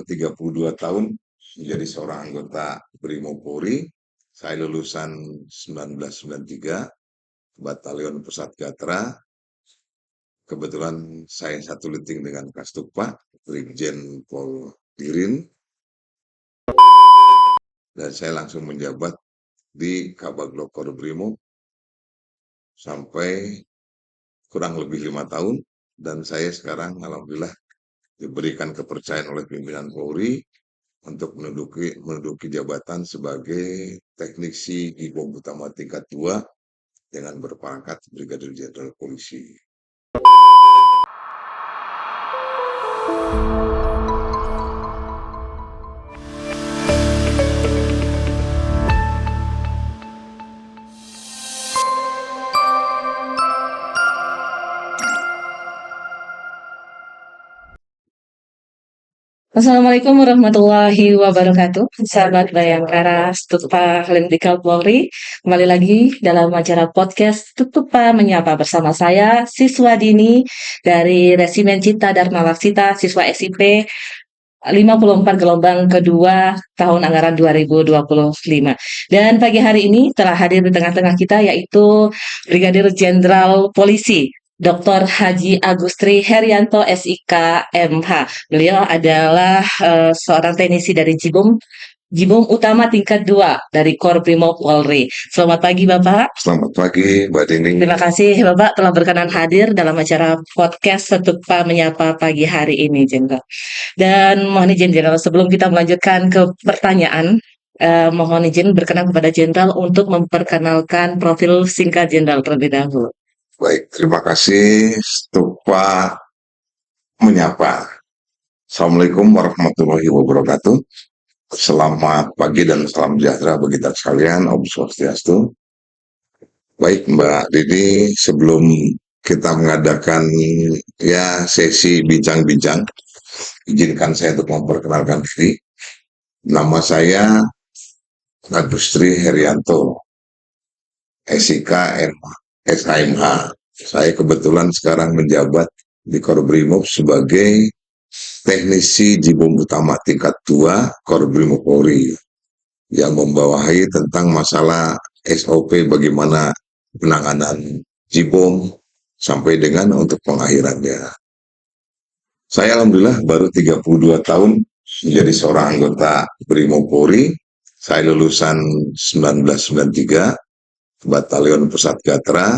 32 tahun menjadi seorang anggota Brimopolri. Saya lulusan 1993, Batalion Pusat Gatra. Kebetulan saya satu letting dengan Kastupa, Brigjen Pol Dirin, dan saya langsung menjabat di Kabag Korbrimop sampai kurang lebih 5 tahun, dan saya sekarang alhamdulillah diberikan kepercayaan oleh pimpinan Polri untuk menduduki jabatan sebagai teknisi di bom utama tingkat 2 dengan berpangkat Brigadir Jenderal Polisi. Assalamualaikum warahmatullahi wabarakatuh, sahabat Bayangkara Stupa Lemdikal Polri. Kembali lagi dalam acara podcast Stupa Menyapa bersama saya, siswa Dini dari Resimen Cita Dharma Laksita, siswa SIP 54 gelombang kedua tahun anggaran 2025. Dan pagi hari ini telah hadir di tengah-tengah kita yaitu Brigadir Jenderal Polisi Dr. Haji Agustri Herianto SIK MH. Beliau adalah seorang teknisi dari Jibom Utama tingkat 2 dari Korbrimop Polri. Selamat pagi Bapak. Selamat pagi Mbak Dini. Terima kasih Bapak telah berkenan hadir dalam acara podcast Stupa Menyapa pagi hari ini, Jenderal. Dan mohon izin Jenderal, sebelum kita melanjutkan ke pertanyaan, mohon izin berkenan kepada Jenderal untuk memperkenalkan profil singkat Jenderal terlebih dahulu. Baik, terima kasih Stupa Menyapa. Assalamualaikum warahmatullahi wabarakatuh. Selamat pagi dan salam sejahtera bagi kita sekalian. Om Swastiastu. Baik Mbak Dini, sebelum kita mengadakan sesi bincang-bincang, izinkan saya untuk memperkenalkan diri. Nama saya Agustri Herianto, SIK SHMH. Saya kebetulan sekarang menjabat di Korbrimop sebagai teknisi Jibom Utama tingkat 2 Korbrimop Polri yang membawahi tentang masalah SOP bagaimana penanganan Jibom sampai dengan untuk pengakhirannya. Saya alhamdulillah baru 32 tahun menjadi seorang anggota Brimopolri. Saya lulusan 1993, Batalion Pusat Gatra.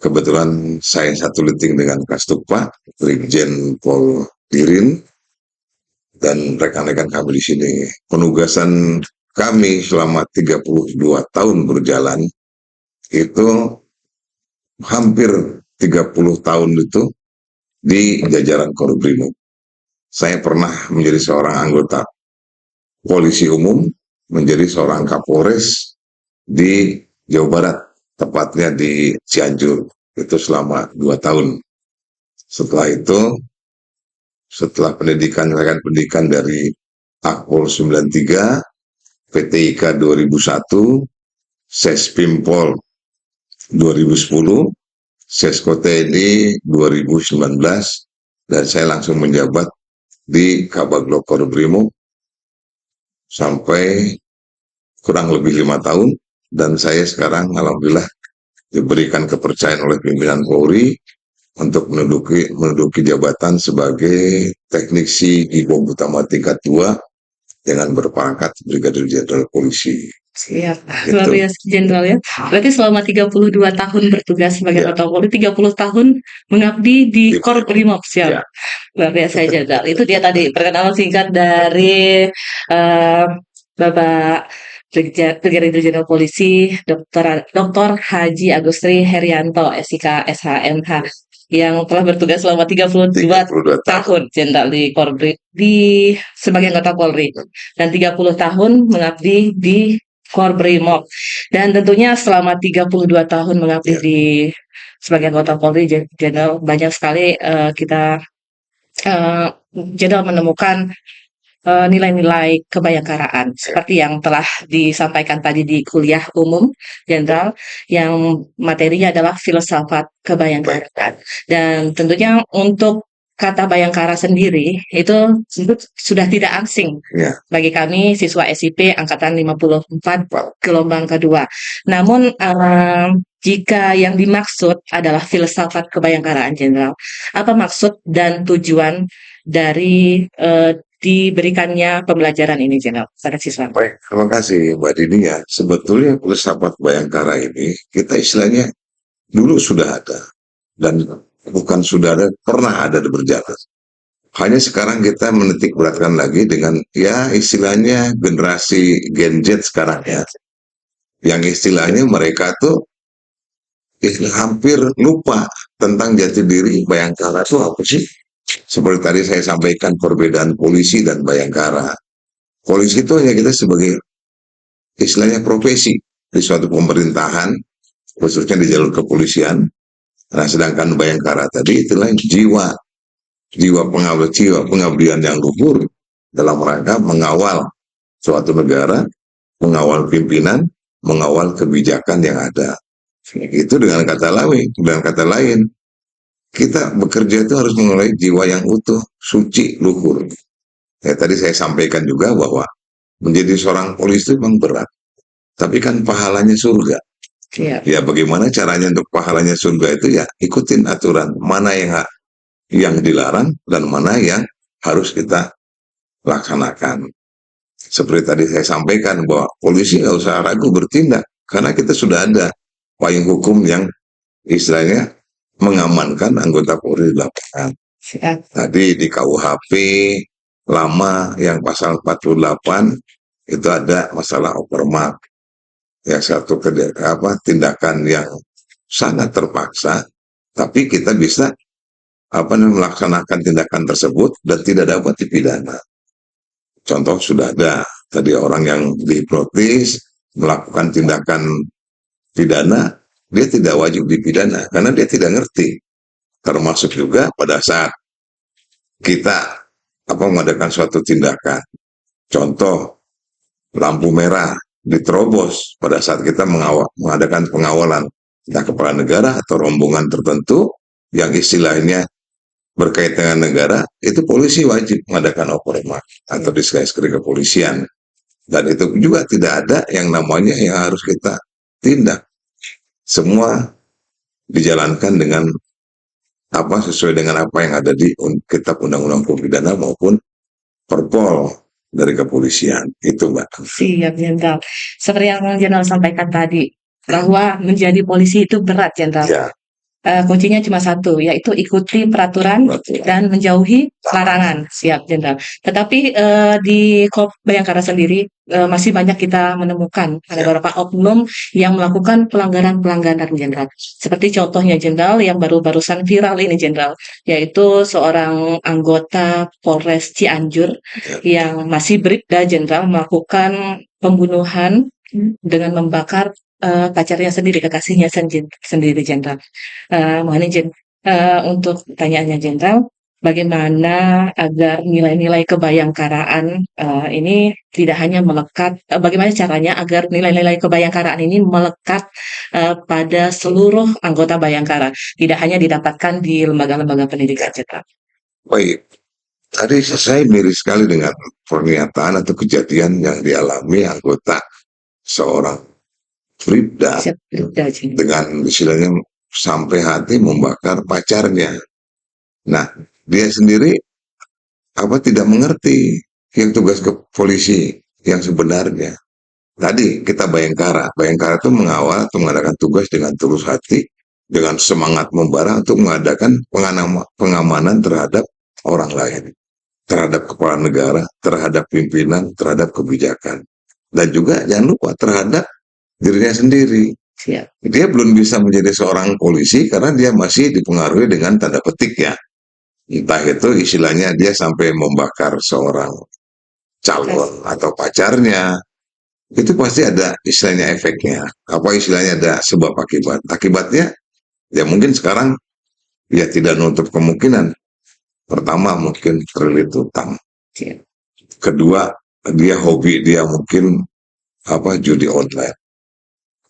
Kebetulan saya satu letting dengan Kastupa, Brigjen Pol Dirin, dan rekan-rekan kami di sini. Penugasan kami selama 32 tahun berjalan itu hampir 30 tahun itu di jajaran Korbrimop. Saya pernah menjadi seorang anggota polisi umum, menjadi seorang Kapolres di Jawa Barat, tepatnya di Cianjur, itu selama 2 tahun. Setelah itu, setelah pendidikan dari Akpol 93, PTIK 2001, Sespimpol 2010, Sesko TNI 2019, dan saya langsung menjabat di Kabag Korbrimop sampai kurang lebih 5 tahun, dan saya sekarang alhamdulillah diberikan kepercayaan oleh pimpinan Polri untuk menduduki jabatan sebagai teknisi di bom utama tingkat 2 dengan berpangkat Brigadir Jenderal Polisi. Siap, luar biasa Jenderal ya. Berarti selama 32 tahun bertugas sebagai anggota Polri, 30 tahun mengabdi di Korbrimop. Siap. Luar biasa Jenderal. Itu dia tadi perkenalan singkat dari Bapak Brigadir Jenderal Polisi Dr. Haji Agustri Herianto SIK SHMH yang telah bertugas selama 32 tahun Jenderal di sebagai anggota Polri dan 30 tahun mengabdi di Korbrimop. Dan tentunya selama 32 tahun mengabdi di sebagai anggota Polri, Jenderal, banyak sekali kita Jenderal menemukan nilai-nilai kebayangkaraan seperti yang telah disampaikan tadi di kuliah umum Jenderal, yang materinya adalah filsafat kebayangkaraan. Dan tentunya untuk kata Bayangkara sendiri itu sudah tidak asing Ya, bagi kami siswa SIP angkatan 54 gelombang kedua. Namun jika yang dimaksud adalah filsafat kebayangkaraan Jenderal, apa maksud dan tujuan dari diberikannya pembelajaran ini Jenderal pada siswa? baik. Terima kasih Mbak Dini ya. Sebetulnya filsafat Bayangkara ini kita istilahnya dulu sudah ada dan bukan sudah ada, pernah ada di berjalan. Hanya sekarang kita menitik beratkan lagi dengan ya istilahnya generasi Gen Z sekarang ya. Yang istilahnya mereka tuh hampir lupa tentang jati diri Bayangkara itu apa sih? Seperti tadi saya sampaikan perbedaan polisi dan Bayangkara. Polisi itu hanya kita sebagai istilahnya profesi di suatu pemerintahan, khususnya di jalur kepolisian. Nah, sedangkan Bayangkara tadi itulah jiwa pengabdian yang luhur dalam rangka mengawal suatu negara, mengawal pimpinan, mengawal kebijakan yang ada. Itu dengan kata lain, kita bekerja itu harus mengenai jiwa yang utuh, suci, luhur. Ya, tadi saya sampaikan juga bahwa menjadi seorang polisi itu memang berat, tapi kan pahalanya surga. Ya. Ya bagaimana caranya untuk pahalanya surga itu ya ikutin aturan mana yang dilarang dan mana yang harus kita laksanakan. Seperti tadi saya sampaikan bahwa polisi nggak usah ragu bertindak karena kita sudah ada payung hukum yang istilahnya mengamankan anggota Polri di lapangan. Tadi di KUHP lama yang pasal 48 itu ada masalah overmark. Ya satu tindakan yang sangat terpaksa, tapi kita bisa melaksanakan tindakan tersebut dan tidak dapat dipidana. Contoh sudah ada tadi orang yang dihipnotis melakukan tindakan pidana, dia tidak wajib dipidana karena dia tidak ngerti. Termasuk juga pada saat kita mengadakan suatu tindakan, contoh lampu merah diterobos pada saat kita mengadakan pengawalan entah kepala negara atau rombongan tertentu yang istilahnya berkaitan dengan negara, itu polisi wajib mengadakan operasi atau diskresi kepolisian. Dan itu juga tidak ada yang namanya yang harus kita tindak. Semua dijalankan dengan sesuai dengan apa yang ada di Kitab Undang-Undang Hukum Pidana maupun Perpol dari kepolisian. Itu Mbak. Siap Jenderal. Seperti yang Jenderal sampaikan tadi, bahwa menjadi polisi itu berat Jenderal. Ya. Kuncinya cuma satu, yaitu ikuti peraturan dan menjauhi larangan. Siap Jenderal. Tetapi di Bayangkara sendiri masih banyak kita menemukan ada beberapa oknum yang melakukan pelanggaran-pelanggaran Jenderal. Seperti contohnya Jenderal yang baru-barusan viral ini Jenderal, yaitu seorang anggota Polres Cianjur yang masih bribda Jenderal melakukan pembunuhan dengan membakar pacarnya sendiri, kekasihnya sendiri Jenderal. Mohon izin untuk pertanyaannya Jenderal, bagaimana agar nilai-nilai kebayangkaraan ini tidak hanya melekat, bagaimana caranya agar nilai-nilai kebayangkaraan ini melekat pada seluruh anggota Bayangkara, tidak hanya didapatkan di lembaga-lembaga pendidikan Jenderal. Baik, tadi saya miris sekali dengan pernyataan atau kejadian yang dialami anggota seorang Bribda dengan istilahnya sampai hati membakar pacarnya. Nah, dia sendiri tidak mengerti yang tugas polisi yang sebenarnya. Tadi kita Bayangkara itu mengawal atau mengadakan tugas dengan tulus hati, dengan semangat membara untuk mengadakan pengamanan terhadap orang lain, terhadap kepala negara, terhadap pimpinan, terhadap kebijakan, dan juga jangan lupa terhadap dirinya sendiri. Siap. Dia belum bisa menjadi seorang polisi karena dia masih dipengaruhi dengan tanda petik ya. Entah itu istilahnya dia sampai membakar seorang calon atau pacarnya. Itu pasti ada istilahnya efeknya. Apa istilahnya ada sebab akibat. Akibatnya ya mungkin sekarang ya tidak menutup kemungkinan. Pertama mungkin terlilit utang. Kedua dia hobi dia mungkin judi online.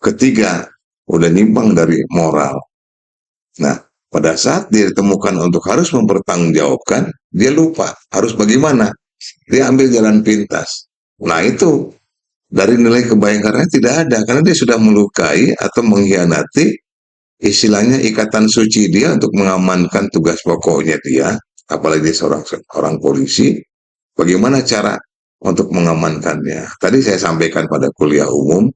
Ketiga, udah nyimpang dari moral. Nah, Pada saat dia ditemukan untuk harus mempertanggungjawabkan, dia lupa harus bagaimana. Dia ambil jalan pintas. Nah itu dari nilai kebayangkarannya tidak ada karena dia sudah melukai atau mengkhianati istilahnya ikatan suci dia untuk mengamankan tugas pokoknya dia, apalagi dia seorang orang polisi. Bagaimana cara untuk mengamankannya? Tadi saya sampaikan pada kuliah umum,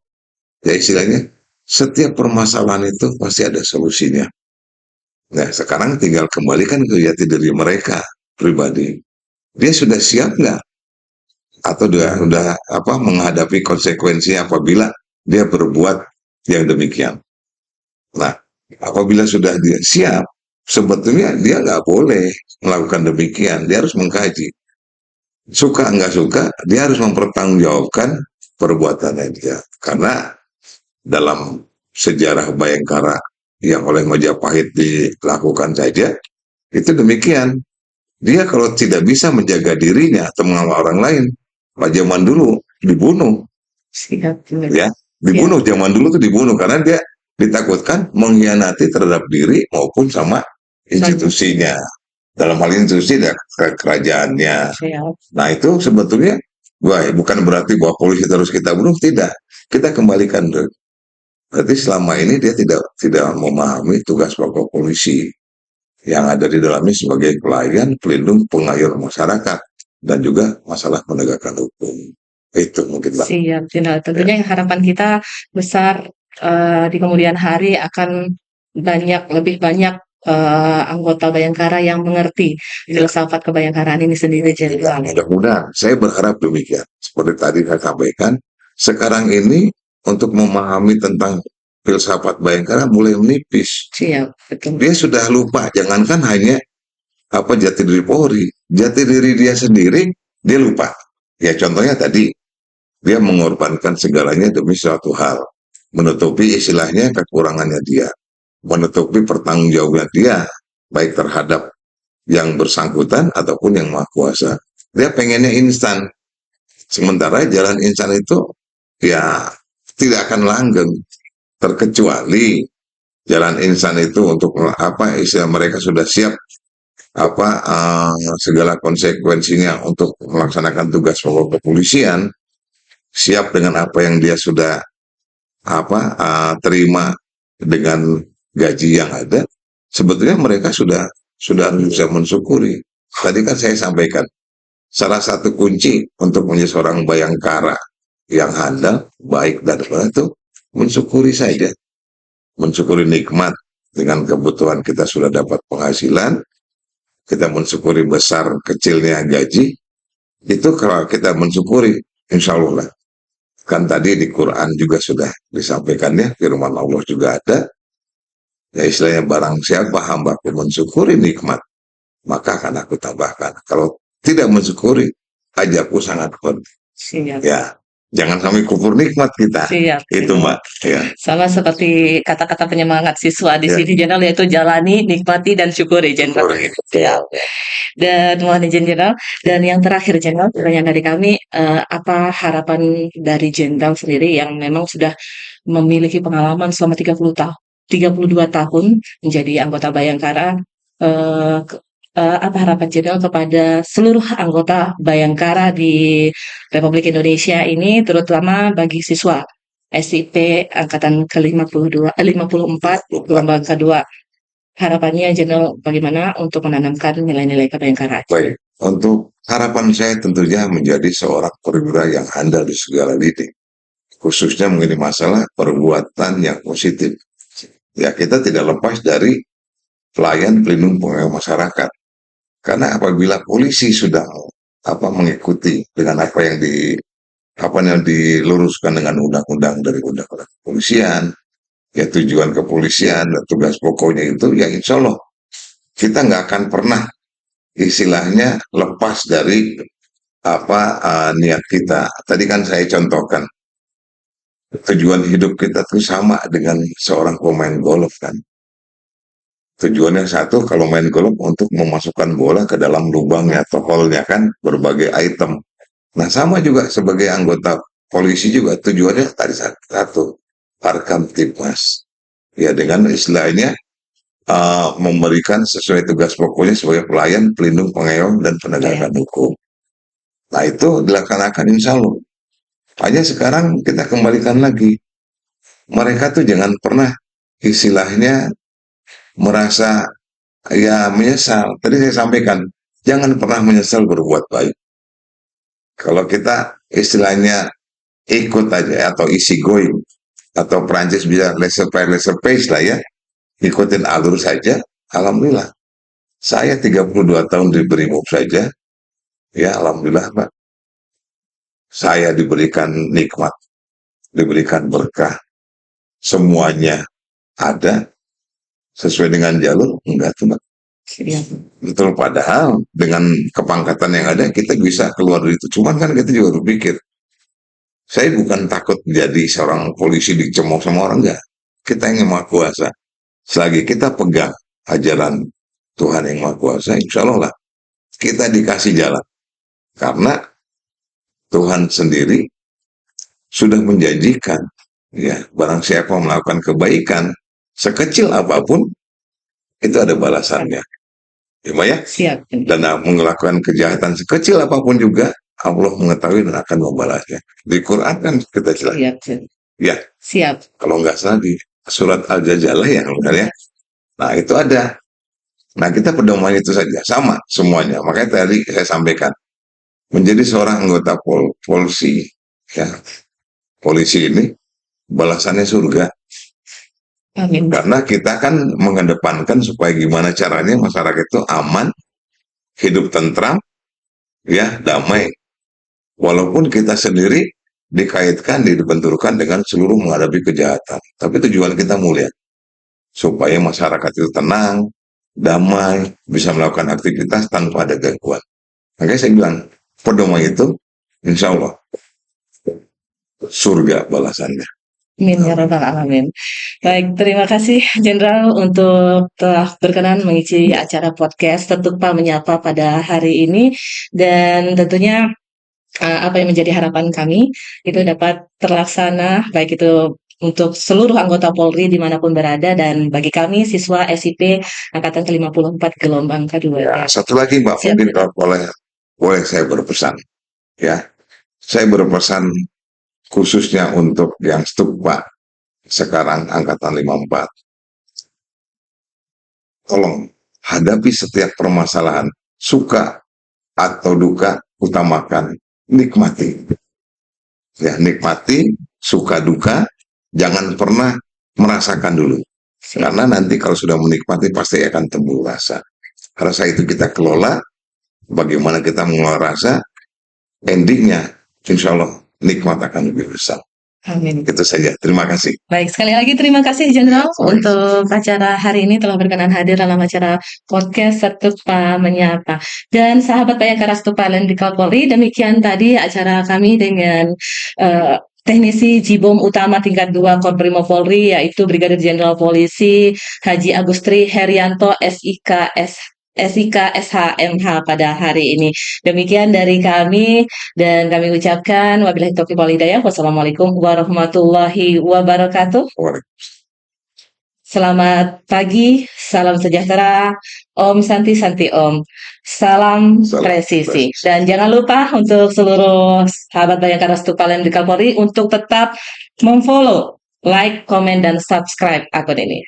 ya istilahnya setiap permasalahan itu pasti ada solusinya. Nah, sekarang tinggal kembalikan ke jati diri mereka pribadi. Dia sudah siap nggak? Atau udah apa menghadapi konsekuensi apabila dia berbuat yang demikian. Nah, apabila sudah dia siap, sebetulnya dia nggak boleh melakukan demikian. Dia harus mengkaji. Suka nggak suka, dia harus mempertanggungjawabkan perbuatannya dia. Karena dalam sejarah Bayangkara yang oleh Majapahit dilakukan saja, itu demikian. Dia kalau tidak bisa menjaga dirinya atau mengawal orang lain, pada zaman dulu dibunuh, Siap. ya, dibunuh zaman dulu tuh dibunuh karena dia ditakutkan mengkhianati terhadap diri maupun sama institusinya. Dalam hal institusi dan kerajaannya. Siap. Nah itu sebetulnya, wah, bukan berarti bahwa polisi terus kita bunuh, tidak. Kita kembalikan dulu. Berarti selama ini dia tidak memahami tugas pokok polisi yang ada di dalamnya sebagai pelayan, pelindung, pengayur masyarakat, dan juga masalah penegakan hukum. Itu mungkin, Mbak. Siap, Jenderal. Ya. Tentunya harapan kita besar di kemudian hari akan lebih banyak anggota Bayangkara yang mengerti filsafat kebayangkaraan ini sendiri, Ya, Jenderal. mudah-mudahan. Saya berharap demikian. Seperti tadi saya sampaikan, sekarang ini untuk memahami tentang filsafat Bayangkara mulai menipis. Siap, betul. Dia sudah lupa, jangankan hanya apa jati diri Polri, jati diri dia sendiri dia lupa. Ya contohnya tadi, dia mengorbankan segalanya demi suatu hal, menutupi istilahnya kekurangannya dia, menutupi pertanggungjawaban dia, baik terhadap yang bersangkutan ataupun yang maha kuasa. Dia pengennya instan, sementara jalan instan itu ya tidak akan langgeng, terkecuali jalan instan itu untuk apa istilah mereka sudah siap apa segala konsekuensinya untuk melaksanakan tugas pokok kepolisian, siap dengan apa yang dia sudah apa terima dengan gaji yang ada. Sebetulnya mereka sudah bisa mensyukuri. Tadi kan saya sampaikan salah satu kunci untuk menjadi seorang bayangkara yang handal, baik dan benar itu mensyukuri saja, mensyukuri nikmat dengan kebutuhan kita sudah dapat penghasilan, kita mensyukuri besar kecilnya gaji, itu kalau kita mensyukuri, insya Allah lah. Kan tadi di Quran juga sudah disampaikannya, firman Allah juga ada, ya istilahnya barang siapa hambaku mensyukuri nikmat, maka akan aku tambahkan. Kalau tidak mensyukuri, ajakku sangat pedih. Siap. Ya, jangan sampai kufur nikmat kita. Siap. Itu Mbak. Ya. Sama seperti kata-kata penyemangat siswa di sini, Jenderal, yaitu jalani, nikmati, dan syukuri, Jenderal. Siap. Dan mohon izin, Jenderal. Dan yang terakhir, Jenderal, pertanyaan dari kami, apa harapan dari Jenderal sendiri yang memang sudah memiliki pengalaman selama 32 tahun menjadi anggota Bayangkara, apa harapan Jenderal kepada seluruh anggota Bayangkara di Republik Indonesia ini, terutama bagi siswa SIP angkatan ke-52, 54, gelombang kedua. Harapannya Jenderal bagaimana untuk menanamkan nilai-nilai kebayangkaraan? Baik, untuk harapan saya tentunya menjadi seorang perwira yang handal di segala lini, khususnya mengenai masalah perbuatan yang positif. Ya, kita tidak lepas dari pelayan pelindung pengayom masyarakat. Karena apabila polisi sudah mengikuti dengan apa yang diluruskan dengan undang-undang dari undang-undang kepolisian, ya tujuan kepolisian dan tugas pokoknya itu, ya insya Allah kita nggak akan pernah istilahnya lepas dari niat kita. Tadi kan saya contohkan tujuan hidup kita itu sama dengan seorang pemain golf kan. Tujuannya satu, kalau main golf untuk memasukkan bola ke dalam lubangnya atau hole-nya kan, berbagai item. Nah sama juga sebagai anggota polisi juga tujuannya tadi satu, Harkam Tipmas. Ya dengan istilahnya memberikan sesuai tugas pokoknya sebagai pelayan, pelindung, pengayom, dan penegakan hukum. Nah itu dilaksanakan insya Allah. Hanya sekarang kita kembalikan lagi. Mereka tuh jangan pernah istilahnya merasa ya menyesal. Tadi saya sampaikan, jangan pernah menyesal berbuat baik. Kalau kita istilahnya ikut aja atau easy going, atau Prancis bisa laissez lah ya, ikutin alur saja, alhamdulillah. Saya 32 tahun di Brimob saja, ya alhamdulillah Pak. Saya diberikan nikmat, diberikan berkah, semuanya ada sesuai dengan jalur, enggak tuh Pak. Iya. Betul, padahal dengan kepangkatan yang ada kita bisa keluar dari itu. Cuman kan kita juga berpikir, saya bukan takut jadi seorang polisi dicemooh sama orang, enggak. Kita yang maha kuasa. Selagi kita pegang ajaran Tuhan yang maha kuasa, insya Allah lah kita dikasih jalan. Karena Tuhan sendiri sudah menjanjikan, ya barang siapa melakukan kebaikan sekecil apapun itu ada balasannya. Ya, Siap. dan melakukan kejahatan sekecil apapun juga Allah mengetahui dan akan membalasnya. Di Quran kan kita jelas. Siap. Ya, Siap. kalau nggak salah di surat Al-Jajalah ya, ya. Nah itu ada. Nah kita pedoman itu saja sama semuanya. Makanya tadi saya sampaikan menjadi seorang anggota polisi, ya polisi ini balasannya surga. Amin. Karena kita kan mengedepankan supaya gimana caranya masyarakat itu aman, hidup tentram, ya damai. Walaupun kita sendiri dikaitkan, dibenturkan dengan seluruh menghadapi kejahatan. Tapi tujuan kita mulia. Supaya masyarakat itu tenang, damai, bisa melakukan aktivitas tanpa ada gangguan. Makanya saya bilang, pedoman itu insya Allah surga balasannya. Amin ya rabbal alamin. Baik, terima kasih Jenderal untuk telah berkenan mengisi acara podcast Tetupa Menyapa pada hari ini, dan tentunya apa yang menjadi harapan kami itu dapat terlaksana, baik itu untuk seluruh anggota Polri dimanapun berada, dan bagi kami siswa SIP Angkatan ke-54 gelombang kedua. Ya, satu lagi Mbak, Siap. mungkin kalau boleh saya berpesan. Ya, saya berpesan khususnya untuk yang stupa sekarang Angkatan 54. Tolong hadapi setiap permasalahan, suka atau duka, utamakan, nikmati. Ya, nikmati, suka duka, jangan pernah merasakan dulu. Karena nanti kalau sudah menikmati pasti akan timbul rasa. Rasa itu kita kelola, bagaimana kita mengelola rasa, endingnya insya Allah nikmat akan lebih besar. Amin. Itu saja. Terima kasih. Baik, sekali lagi terima kasih Jenderal untuk acara hari ini telah berkenan hadir dalam acara podcast Tetupa Menyapa. Dan sahabat Bayangkara Stupa Lendikal Polri, demikian tadi acara kami dengan Teknisi Jibom Utama tingkat 2 Korprimo Polri, yaitu Brigadir Jenderal Polisi Haji Agustri Herianto SIK SHMH pada hari ini. Demikian dari kami, dan kami ucapkan wabillahi taufiq wal hidayah. Wassalamualaikum warahmatullahi wabarakatuh. Selamat pagi, salam sejahtera, Om Santi Santi Om. Salam presisi. Dan jangan lupa untuk seluruh sahabat Bayangkara Stupa Lendikal Polri untuk tetap memfollow, like, komen, dan subscribe akun ini.